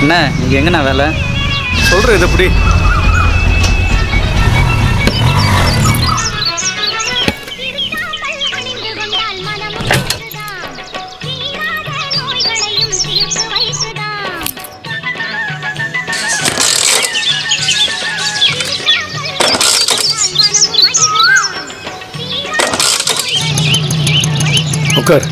அண்ணா இங்கே எங்கண்ணா வேலை சொல்கிறேன் இது எப்படி உட்கார்.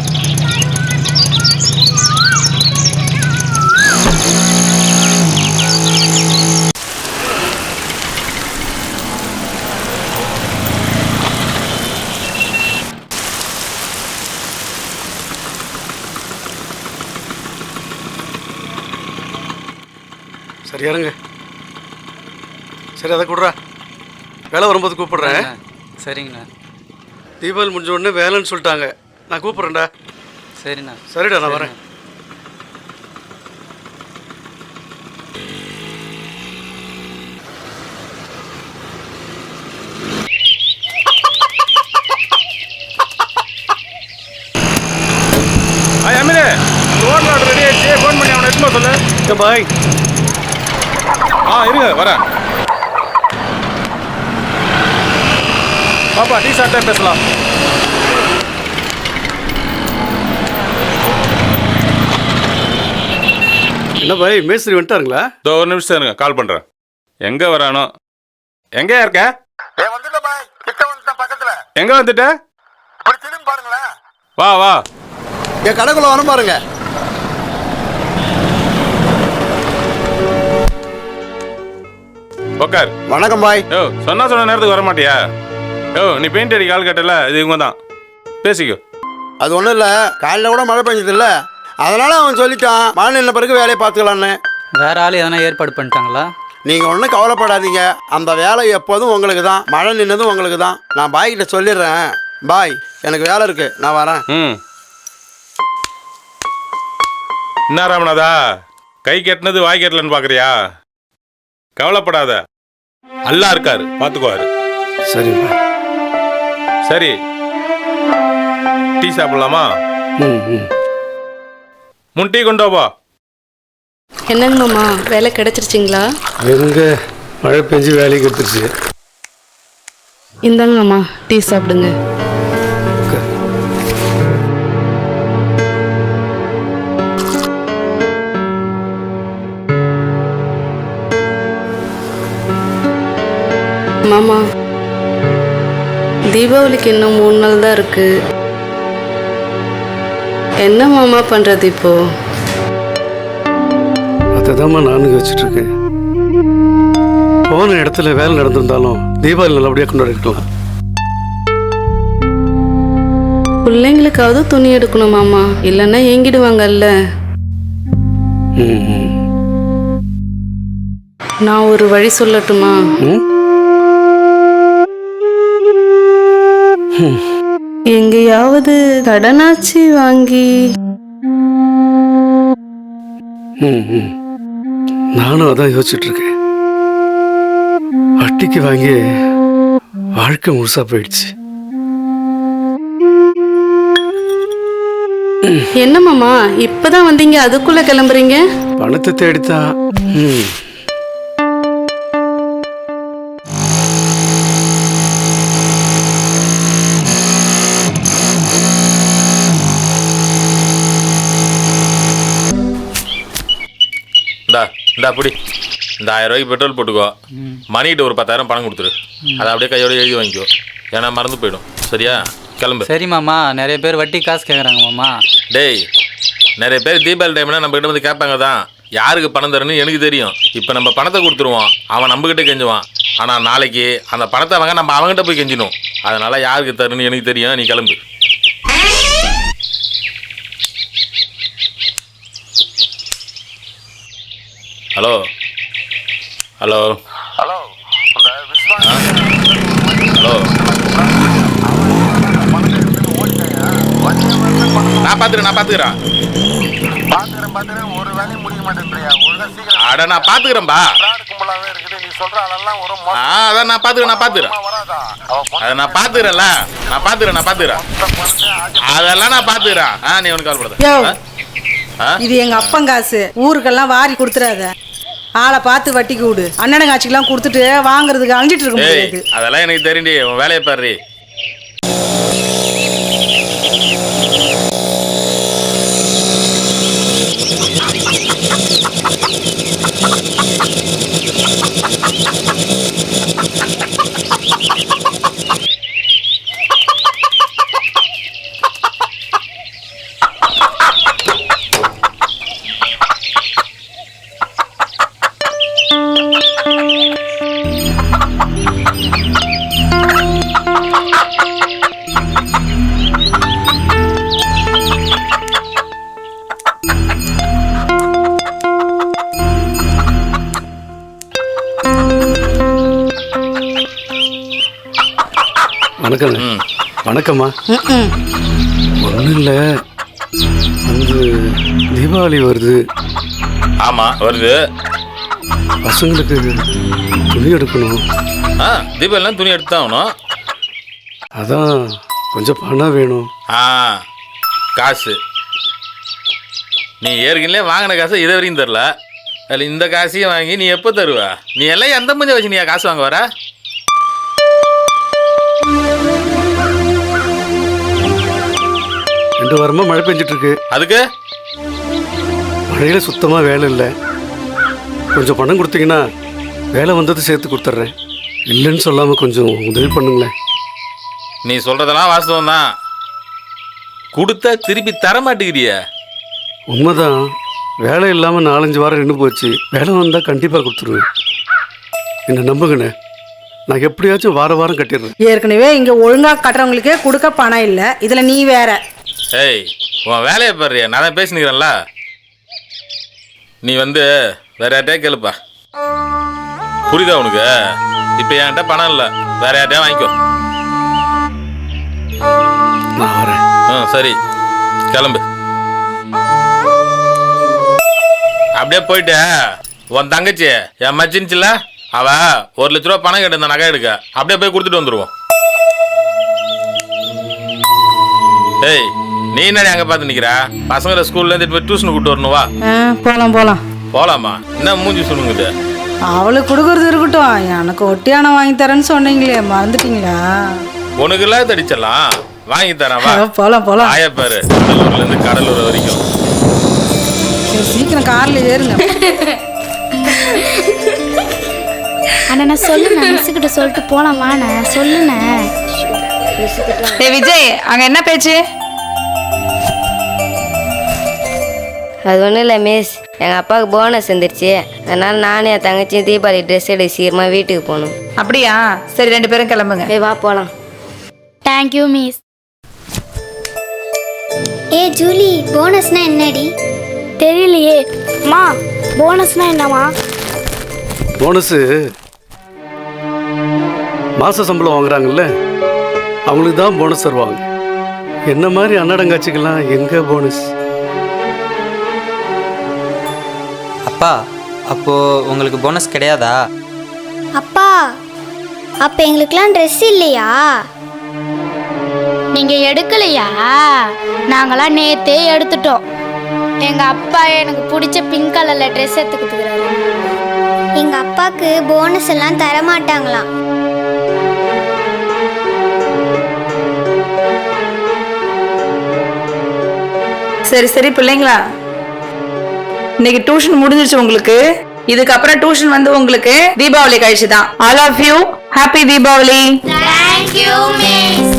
சரி இறங்க. சரி அதை கூடுறா, வேலை வரும்போது கூப்பிட்றேன். சரிங்கண்ணா. தீபாவளி முடிஞ்ச உடனே வேலைன்னு சொல்லிட்டாங்க, நான் கூப்பிட்றேன்டா. சரிண்ணா. சரிடா, நான் வரேன். அமீரே, ரோட் லாட் ரெடி ஆயிடுச்சு, ஃபோன் பண்ணி அவனை எடுத்துமா சொல்லு. பாய். இருங்க வரேன். பாப்பா டீ சாப்பிட்டே பேசலாம். என்ன பாய், மேஸ்திரி வந்துட்டாருங்களா? இதோ ஒரு நிமிஷம் இருங்க, கால் பண்ணுறேன். எங்கே வரானோ? எங்கே இருக்க? எங்கே வந்துட்ட? வா வா, என் கடைக்குள்ள வர பாருங்க. உக்கார். வணக்கம் பாய். சொன்ன நேரத்துக்கு வர மாட்டியா? நீ பெயிண்ட் அடி கால் கட்டல, இது இவங்க தான், பேசிக்கோ. அது ஒன்றும் இல்லை, காலையில் கூட மழை பெஞ்சது இல்லை, அதனால அவன் சொல்லிட்டான் மழை நின்ன பிறகு வேலையை பார்த்துக்கலான்னு. வேற ஆள் எதனா ஏற்பாடு பண்ணிட்டாங்களா? நீங்கள் ஒன்றும் கவலைப்படாதீங்க, அந்த வேலை எப்போதும் உங்களுக்கு தான், மழை நின்னதும் உங்களுக்கு தான். நான் பாய்கிட்ட சொல்லிடுறேன். பாய், எனக்கு வேலை இருக்கு, நான் வரேன். என்ன ராமநாதா, கை கட்டினது வாய் கட்டலன்னு பார்க்குறியா? கவலைப்படாத, அல்லா இருக்காரு, பார்த்துக்குவாரு. சரி சரி, டீ சாப்பிடலாமா? முன் டீ கொண்டு வா. என்னங்க மாமா, வேலை கிடைச்சிருச்சிங்களா? எங்க மழை பெஞ்சு வேலைக்கு எடுத்துருச்சு. இந்தாங்க மாமா, டீ சாப்பிடுங்க. மாமா, தீபாவளிக்கு இன்னும் 3 நாள் தான் இருக்கு. என்ன மாமா பண்றது இப்போ? அதைதாம்மா நானும் யோசிச்சுட்டு இருக்கேன். போன இடத்துல வேலை நடந்திருந்தாலும் தீபாவளி நல்லபடியாக கொண்டாடி இருக்கலாம். பிள்ளைங்களுக்காவது துணி எடுக்கணும் மாமா, இல்லைன்னா ஏங்கிடுவாங்கல்ல. நான் ஒரு வழி சொல்லட்டுமா? எங்கேயாவது கடனாச்சி வாங்கி நானும் அதான் யோசிச்சுட்டு இருக்கேன். வட்டிக்கு வாங்கி வாழ்க்கை முழுசா போயிடுச்சு. என்ன மாமா இப்பதான் வந்தீங்க, அதுக்குள்ள கிளம்புறீங்க? பணத்தை தேடித்தான். இந்தா அப்படி இந்த 1000 ரூபாய்க்கு பெட்ரோல் போட்டுக்கோ. மணிகிட்ட ஒரு 10,000 பணம் கொடுத்துரு. அதை அப்படியே கையோட எழுதி வாங்கிக்கோ, ஏன்னா மறந்து போயிடும். சரியா? கிளம்பு. சரி மாமா, நிறைய பேர் வட்டி காசு கேட்குறாங்க மாமா. டேய், நிறைய பேர் தீபாவளி டைம்னா நம்மகிட்ட வந்து கேட்பாங்க தான், யாருக்கு பணம் தரணும்னு எனக்கு தெரியும். இப்போ நம்ம பணத்தை கொடுத்துருவோம், அவன் நம்மகிட்ட கெஞ்சுவான். ஆனால் நாளைக்கு அந்த பணத்தை வாங்க நம்ம அவங்ககிட்ட போய் கெஞ்சணும். அதனால் யாருக்கு தரணும்னு எனக்கு தெரியும். நீ கிளம்பு. ஹலோ ஹலோ ஹலோ ஹலோ, நான் பார்த்துக்கிறேன். ஒரு வேலையும் முடிய மாட்டேன்றியா? ஒழுங்கா சீக்கிரம் அட நான் பார்த்துக்கிறேன்ப்பா. கும்பலாவே இருக்குது. நீ சொல்ற ஆளெல்லாம் ஒரு அதான் நான் பார்த்துக்கிறேன். வராதா? அதை நான் பார்த்துக்கிறேன்ல, நான் பார்த்துக்கிறேன். அதெல்லாம் நான் பார்த்துக்கிறேன். நீ ஒன்று கவலைப்படாத. யோ, இது எங்க அப்பன் காசு, ஊருக்கெல்லாம் வாரி கொடுத்துறாத. ஆளை பார்த்து வட்டிக்கு விடு. அண்ணனுங்க ஆட்சிக்கெல்லாம் கொடுத்துட்டு வாங்குறதுக்கு அழிஞ்சிட்டு இருக்க முடியாது. அதெல்லாம் எனக்கு தெரியுண்டி, உன் வேலையை பாரு. வணக்கம். வணக்கம்மா. ஒன்றும் இல்லை, வந்து தீபாவளி வருது. ஆமாம் வருது. பசங்களுக்கு துணி எடுக்கணும். தீபாவளிலாம் துணி எடுத்து தான் ஆகணும். அதான் கொஞ்சம் பணம் வேணும். காசு நீ ஏற்கனவே வாங்கின காசை இதை வரையும் தரல. அதில் இந்த காசையும் வாங்கி நீ எப்போ தருவ? நீ எல்லாம் எந்த முடிஞ்ச வச்சு நீ காசு வாங்க வர? 2 வாரமாக மழை பெஞ்சிட்டு இருக்கு. அதுக்கு மழையில் சுத்தமாக வேலை இல்லை. கொஞ்சம் பணம் கொடுத்தீங்கன்னா வேலை வந்தது சேர்த்து கொடுத்துட்றேன். இல்லைன்னு சொல்லாமல் கொஞ்சம் உதவி பண்ணுங்களேன். நீ சொல்கிறதெல்லாம் வாஸ்தவம் தான். கொடுத்தா திருப்பி தர மாட்டேங்கிறிய. உண்மைதான், வேலை இல்லாமல் 4-5 வாரம் நின்று போச்சு. வேலை வந்தால் கண்டிப்பாக கொடுத்துருவேன். என்னை நம்புங்கண்ணே, நான் எப்படியாச்சும் வாரம் கட்டிடுறேன். ஏற்கனவே இங்க ஒழுங்கா கட்டுறவங்களுக்கே கொடுக்க பணம் இல்லை, இதுல நீ வேற. ஏய், உன் வேலையை பாரு. நான் தான் பேசினுக்கிறேன்ல. நீ வந்து வேற யார்ட்டே கேளுப்பா. புரியுதா உனக்கு? இப்போ என்கிட்ட பணம் இல்லை, வேற யார்ட்டையா வாங்கிக்கோ. நான் வரேன். சரி, கிளம்பு. அப்படியே போயிட்டு உன் தங்கச்சி என் மச்சின்ச்சுல, அவ 1 லட்ச ரூபா பணம் கேட்டு நகை எடுக்க, அப்படியே போய் கொடுத்துட்டு வந்துடுவோம். ஏய், நீ என்னடி அங்கே பார்த்து நிற்கிற? பசங்களை ஸ்கூல்லேருந்து போய் டியூஷன் கூப்பிட்டு வரணும். வா போலாம். போகலாமா? என்ன மூஞ்சி சொல்லுங்க. அவளுக்கு கொடுக்கறது இருக்கட்டும், எனக்கு ஒட்டியானம் வாங்கி தரேன்னு சொன்னீங்களே, மறந்துட்டீங்களா? உனக்கு எல்லாம் தடிச்சிடலாம், வாங்கி தரேன். வா போலாம். ஆயப்பாரு, கடலூர்லேருந்து கடலூர் வரைக்கும். சீக்கிரம் கார்ல ஏறுங்க. அண்ணா நான் சொல்லுண்ணே, மிஸ்ஸுக்கிட்ட சொல்லிட்டு போலாமாண்ணே, சொல்லுண்ணே. விஜய், அங்க என்ன பேச்சு? அது ஒன்றும் இல்லை மிஸ், எங்கள் அப்பாவுக்கு போனஸ் வந்துருச்சு. அதனால் நானும் என் தங்கச்சியும் தீபாவளி ட்ரெஸ் எடுத்து சீக்கிரமாக வீட்டுக்கு போகணும். அப்படியா? சரி, 2 பேரும் கிளம்புங்க. வா போகலாம். Thank you miss. ஏ ஜூலி, போனஸ்னா என்னடி? தெரியலையே. அம்மா, போனஸ்னா என்னம்மா? போனஸு மாத சம்பளம் வாங்குறாங்கல்ல, அவங்களுக்கு தான் போனஸ் தருவாங்க. என்ன மாதிரி அன்னடங்காட்சிக்கெல்லாம் எங்கே போனஸ்? அப்பா, அப்போ உங்களுக்கு போனஸ் கிடையாதா? அப்பா, அப்ப எங்களுக்குலாம் ட்ரெஸ் இல்லையா? நீங்க எடுக்கலையா? நாங்களாம் நேத்தே எடுத்துட்டோம். எங்க அப்பா எனக்கு பிடிச்ச பிங்க் கலர்ல ட்ரெஸ் எடுத்துக்கிட்டுக்கிறாரு. எங்க அப்பாக்கு போனஸ் எல்லாம் தர மாட்டாங்களாம். சரி சரி பிள்ளைங்களா, இன்னைக்கு டியூஷன் முடிஞ்சிருச்சு உங்களுக்கு. இதுக்கப்புறம் டியூஷன் வந்து உங்களுக்கு தீபாவளி கழிச்சு தான். All of you happy Deepavali. Thank you, miss.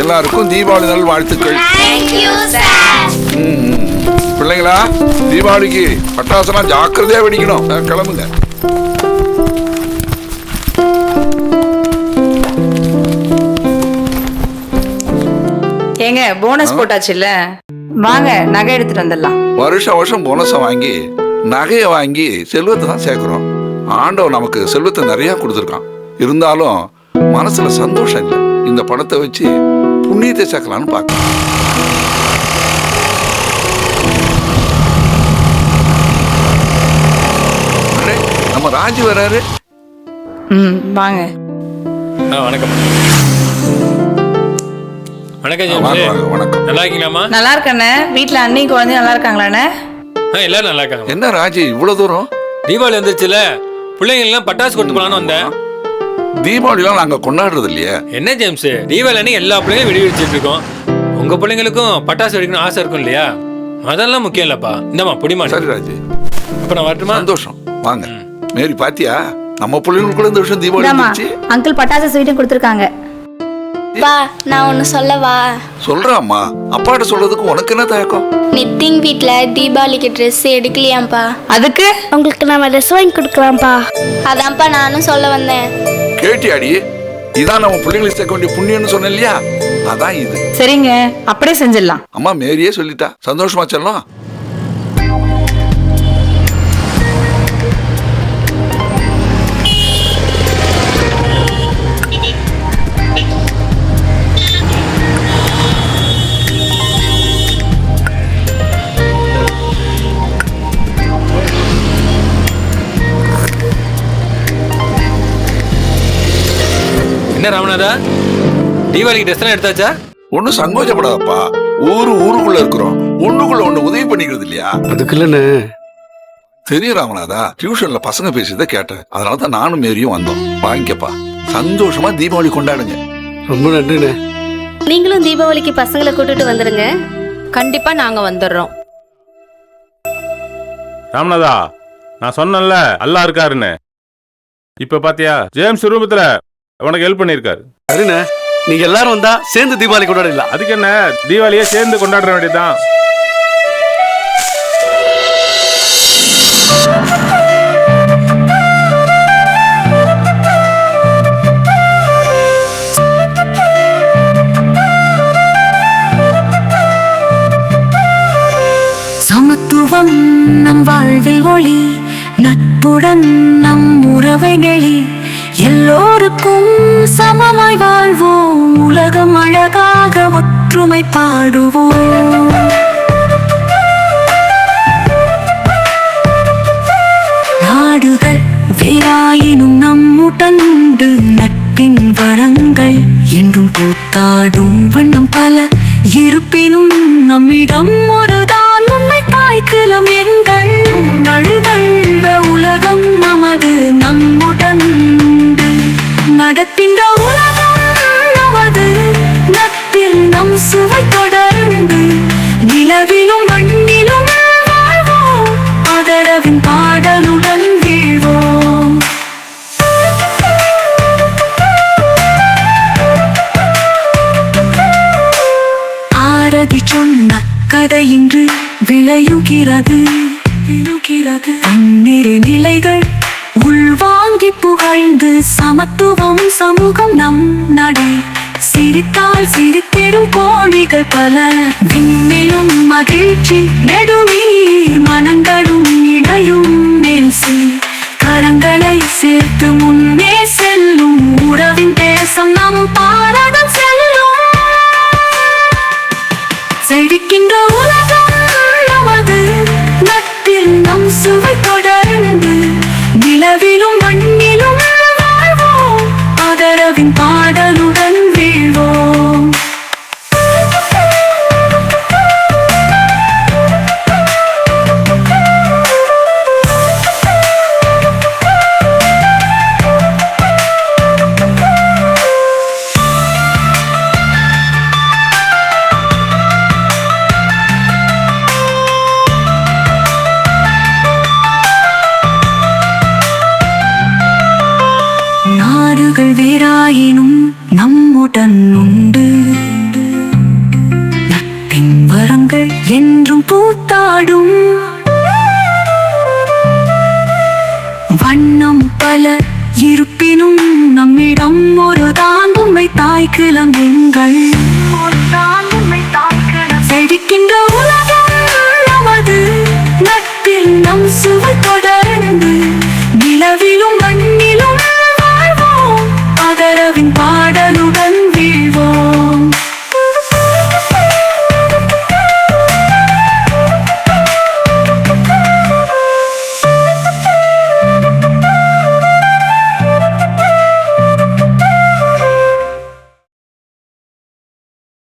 எல்லாருக்கும் தீபாவளி நல் வாழ்த்துக்கள். Thank you, sir. பிள்ளைங்களா, தீபாவளிக்கு பட்டாசெல்லாம் ஜாக்கிரதையா வெடிக்கணும். கிளம்புங்க. ஏங்க, போனஸ் போட்டாச்சுல்ல, வாங்க நகை எடுத்துட்டு வந்துடலாம். வருஷம் வருஷம் போனஸை வாங்கி நகையை வாங்கி செல்வத்தை தான் சேர்க்கிறோம். ஆண்டவன் நமக்கு செல்வத்தை நிறைய கொடுத்துருக்கான். இருந்தாலும் மனசுல சந்தோஷம் இல்லை. இந்த பணத்தை வச்சு புண்ணியத்தை சேர்க்கலான்னு பார்க்கலாம். நம்ம ராஜு வராரு. வாங்க. வணக்கம். வணக்கம் வாங்க, ஜேம்ஸ். வாங்க, வணக்கம். நல்லா இருக்கீங்களாம்மா? நல்லா இருக்கண்ணே. வீட்டுல அண்ணி குழந்தையும் நல்லா இருக்காங்களாண்ணே? எல்லாரும் நல்லா இருக்காங்க. என்ன ராஜு இவ்வளவு தூரம்? தீபாவளி வந்துருச்சுல, பிள்ளைங்க எல்லாம் பட்டாசு கொடுத்து போலான்னு வந்தேன். தீபாவளிலாம் நாங்க கொண்டாடுறது இல்லையா? என்ன ஜேம்ஸ், தீபாவளி அன்னைக்கு எல்லா பிள்ளைங்களும் வெடி வெடிச்சிட்டு இருக்கோம். உங்க பிள்ளைங்களுக்கும் பட்டாசு வெடிக்கணும் ஆசை இருக்கும் இல்லையா? அதெல்லாம் முக்கியம் இல்லப்பா. இந்தம்மா புடிமா. சரி ராஜு, அப்ப நான் வரட்டுமா? சந்தோஷம். வாங்க. மேரி பாத்தியா, நம்ம பிள்ளைங்களுக்குள்ள இந்த வருஷம் தீபாவளி வந்துச்சு. அங்கிள் பட்டாசு ஸ்வீட்டும் கொடுத்துருக்காங்க. பா, நான் ஒன்று சொல்லவா? சொல்றாம்மா, அப்பாட்ட சொல்றதுக்கு உனக்கு என்ன தயக்கம்? நித்திங் வீட்டில் தீபாவளிக்கு ட்ரெஸ் எடுக்கலையாம்ப்பா. அதுக்கு உங்களுக்கு நம்ம ட்ரெஸ் வாங்கி கொடுக்கலாம்ப்பா. அதான்ப்பா நானும் சொல்ல வந்தேன். கேட்டியாடி, இதான் நம்ம பிள்ளைங்களுக்கு சேர்க்க வேண்டிய புண்ணியம்னு சொன்னேன் இல்லையா? அதான் இது. சரிங்க, அப்படியே செஞ்சிடலாம். அம்மா மேரியே சொல்லிட்டா. சந்தோஷமா செல்லம். என்ன ராமநாதா, தீபாவளிக்கு ட்ரெஸ் எல்லாம் எடுத்தாச்சா? ஒன்னும் சங்கோஜப்படாதப்பா. ஊருக்குள்ள இருக்கிறோம். ஒண்ணுக்குள்ள ஒண்ணு உதவி பண்ணிக்கிறது இல்லையா? அதுக்கு இல்லைண்ணே. தெரியும் ராமநாதா, டியூஷன்ல பசங்க பேசியதை கேட்டேன். அதனாலதான் நானும் மேரியும் வந்தோம். வாங்கிக்கப்பா, சந்தோஷமா தீபாவளி கொண்டாடுங்க. ரொம்ப நன்றிண்ணே. நீங்களும் தீபாவளிக்கு பசங்களை கூட்டிட்டு வந்துருங்க. கண்டிப்பா நாங்க வந்துடுறோம். ராமநாதா, நான் சொன்னேன்ல அல்லா இருக்காருன்னு. இப்ப பாத்தியா, ஜேம்ஸ் ரூபத்துல உனக்கு ஹெல்ப் பண்ணிருக்காரு. சரிண்ணே, நீங்க எல்லாரும் வந்தா சேர்ந்து தீபாவளி கொண்டாடலாம். அதுக்கு என்ன, தீபாவளியே சேர்ந்து கொண்டாட வேண்டியதுதான். சமத்துவம் நம் வாழ்வில் ஒளி, நட்புடன் நம் உறவை நெளி, எல்லோருக்கும் சமமாய் வாழ்வோம், உலகம் அழகாக ஒற்றுமை பாடுவோம். நாடுகள் வேறாயினும் நம்முடன் உண்டு, நட்பின் வரங்கள் என்றும் கூத்தாடும் வண்ணம் பல இருப்பினும் நம்மிடம் ஒருதான் உண்மை தாய்க்குலம் எங்கள் நழுதல்ல உலகம் நமது நம்முடன் நடத்தின்ற உலகம் நமது, நட்பில் நம் சுவை தொடர்ந்து நிலவிலும் மண்ணிலும் வாழ்வோம், ஆதரவின் பாடலுடன் வீழ்வோம். ஆரதி சொன்ன கதை இன்று விளையுகிறது. பன்னிரு நிலைகள் உள்வாங்கி புகழ்ந்து, சமத்துவம் சமூகம் நம் நடை, சிரித்தால் சிரித்திடும் கோழிகள் பல. விண்ணிலும் மகிழ்ச்சி நெடுவீர் மனங்களும் இடையும் நேசி. கரங்களை சேர்த்து முன்னே செல்லும் உறவின் தேசம் நம் பாரதம் செல்லும். செழிக்கின்ற உலகம் நமது நட்பில் நம் சுவை தொடர்ந்து. நிலவிலும் மண்ணிலும் வாழ்வோம் ஆதரவின் பாடலுடன் வீழ்வோம். நாடுகள் வேறாயினும் நம்முடன் உண்டு. நட்பின் வரங்கள் என்றும் பூத்தாடும். வண்ணம் பல இருப்பினும் நம்மிடம் ஒரு தான் உண்மை தாய்க்கிழம் எங்கள். செழிக்கின்ற உலகம் நமது நட்பில் நம் சுவை தொடர்.